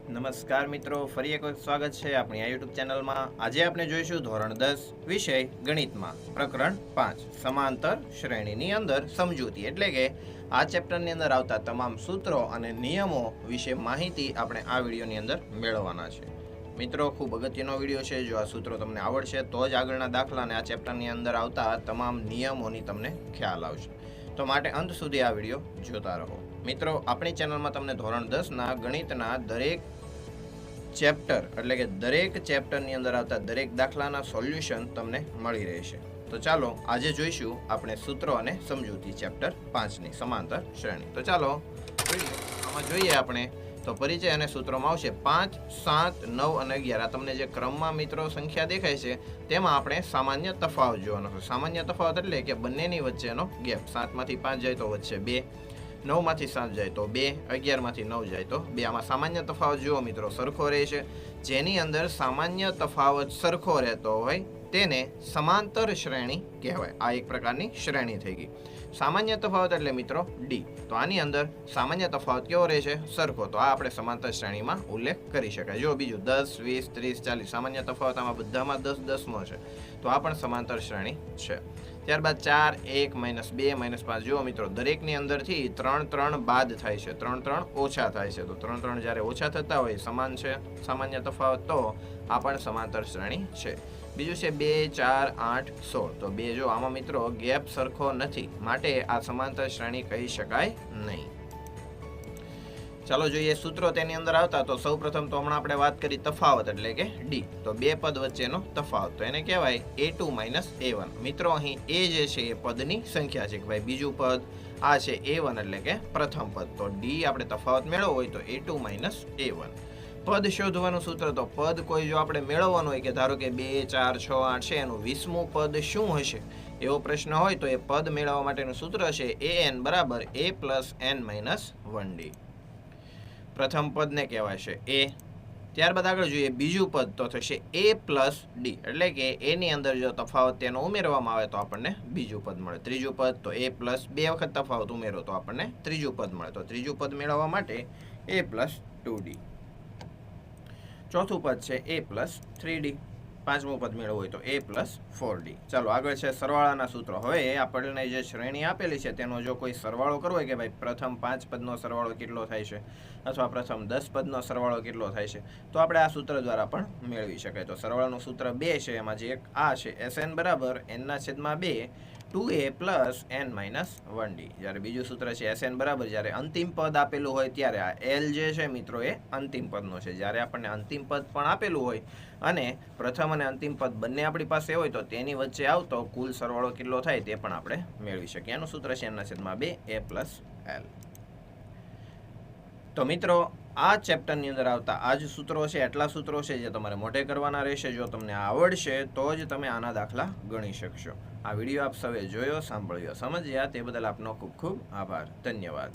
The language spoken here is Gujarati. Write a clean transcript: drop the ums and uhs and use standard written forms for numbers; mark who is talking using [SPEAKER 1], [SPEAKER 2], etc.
[SPEAKER 1] નમસ્કાર મિત્રો, ફરી એક વખત સ્વાગત છે આપણી આ યુટ્યુબ ચેનલમાં. આજે આપણે જોઈશું ધોરણ 10 વિષય ગણિતમાં પ્રકરણ 5 સમાંતર શ્રેણીની અંદર સમજૂતી, એટલે કે આ ચેપ્ટરની અંદર આવતા તમામ સૂત્રો અને નિયમો વિશે માહિતી આપણે આ વિડીયોની અંદર મેળવવાના છે. મિત્રો, ખૂબ અગત્યનો વિડીયો છે. જો આ સૂત્રો તમને આવડશે તો જ આગળના દાખલા અને આ ચેપ્ટરની અંદર આવતા તમામ નિયમોની તમને ખ્યાલ આવશે. તો માટે અંત સુધી આ વિડીયો જોતા રહો. મિત્રો, આપણી ચેનલમાં તમને ધોરણ 10ના ગણિતના દરેક ચેપ્ટર એટલે કે દરેક ચેપ્ટરની અંદર આવતા દરેક દાખલાના સોલ્યુશન તમને મળી રહેશે. તો ચાલો આજે જોઈશું આપણે સૂત્રો અને સમજૂતી ચેપ્ટર 5ની સમાંતર શ્રેણી. તો ચાલો આમાં જોઈએ આપણે. તો પરિચય અને સૂત્રોમાં આવશે 5, 7, 9 અને 11. આ તમને જે ક્રમમાં મિત્રો સંખ્યા દેખાય છે તેમાં આપણે સામાન્ય તફાવત જોવાનો છે. સામાન્ય તફાવત એટલે કે બંનેની વચ્ચેનો ગેપ. 7માંથી 5 જાય તો વચ્ચે 2, 9માંથી 7 જાય તો 2, 11માંથી 9 જાય તો 2. આમાં સામાન્ય તફાવત જુઓ મિત્રો સરખો રહે છે. જેની અંદર સામાન્ય તફાવત સરખો રહેતો હોય તેને સમાંતર શ્રેણી કહેવાય. આ એક પ્રકારની શ્રેણી થઈ ગઈ. સામાન્ય તફાવત એટલે મિત્રો ડી. તો આની અંદર સામાન્ય તફાવત કેવો રહે છે? સરખો. તો આ આપણે સમાંતર શ્રેણીમાં ઉલ્લેખ કરી શકાય. જો બીજું 10, 20, 30, 40 સામાન્ય તફાવત આમાં બધામાં 10, 10મો છે. તો આ પણ સમાંતર શ્રેણી છે. ત્યારબાદ 4, 1, -2, -5. જુઓ મિત્રો દરેકની અંદરથી 3, 3 બાદ થાય છે, 3, 3 ઓછા થાય છે. તો 3, 3 જ્યારે ઓછા થતા હોય સમાન છે સામાન્ય તફાવત, તો આ પણ સમાંતર શ્રેણી છે. બીજું છે 2, 4, 8, 16. તો 2 જો આમાં મિત્રો ગેપ સરખો નથી માટે આ સમાંતર શ્રેણી કહી શકાય નહીં. ચાલો જોઈએ સૂત્રો તેની અંદર આવતા. તો સૌ પ્રથમ તો હમણાં આપણે વાત કરી તફાવત એટલે કે ડી. તો બે પદ વચ્ચેનો તફાવત તો એને કહેવાય a2 - a1. મિત્રો અહીં એ જે છે એ પદની સંખ્યા છે કે ભાઈ બીજું પદ આ છે a1 એટલે કે પ્રથમ પદ. તો ડી આપણે તફાવત મેળવવો હોય તો a2 - a1. પદ શોધવાનું સૂત્ર. તો પદ કોઈ જો આપણે મેળવવાનું હોય કે ધારો કે 2, 4, 6, 8 છે એનું 20મું પદ શું હશે એવો પ્રશ્ન હોય તો એ પદ મેળવવા માટેનું સૂત્ર છે an = a + n - 1d. પ્રથમ પદને કહેવાય છે એ. ત્યારબાદ આગળ જોઈએ બીજું પદ તો થશે a + d, એટલે કે એની અંદર જો તફાવત તેનો ઉમેરવામાં આવે તો આપણને બીજું પદ મળે. ત્રીજું પદ તો a + 2 વખત તફાવત ઉમેરો તો આપણને ત્રીજું પદ મળે. તો ત્રીજું પદ મેળવવા માટે a + 2d. ચોથું પદ છે a + 3d. પાંચમું પદ મેળવવું હોય તો a + 4d. ચાલો આગળ છે સરવાળાના સૂત્રો. હવે આપણને જે શ્રેણી આપેલી છે તેનો જો કોઈ સરવાળો કરવો હોય કે ભાઈ પ્રથમ 5 પદનો સરવાળો કેટલો થાય છે અથવા પ્રથમ 10 પદનો સરવાળો કેટલો થાય છે તો આપણે આ સૂત્ર દ્વારા પણ મેળવી શકાય. તો સરવાળાનું સૂત્ર 2 છે. એમાં જે એક આ છે Sn = n/2 2a + n - 1d. જ્યારે બીજું સૂત્ર છે Sn = જ્યારે અંતિમ પદ આપેલું હોય ત્યારે આ L જે છે મિત્રો એ અંતિમ પદનો છે. જ્યારે આપણને અંતિમ પદ પણ આપેલું હોય અને પ્રથમ અને અંતિમ પદ બંને આપણી પાસે હોય તો તેની વચ્ચે આવતો કુલ સરવાળો કેટલો થાય તે પણ આપણે મેળવી શકીએ. એનું સૂત્ર છે n/2 a + l. તો મિત્રો આ ચેપ્ટરની અંદર આવતા આ જ સૂત્રો છે, એટલા સૂત્રો છે જે તમારે મોઢે કરવાના રહેશે. જો તમને આવડશે તો જ તમે આના દાખલા ગણી શકશો. આ વિડીયો આપ સૌએ જોયો, સાંભળ્યો, સમજ્યા તે બદલ આપનો ખૂબ ખૂબ આભાર. ધન્યવાદ.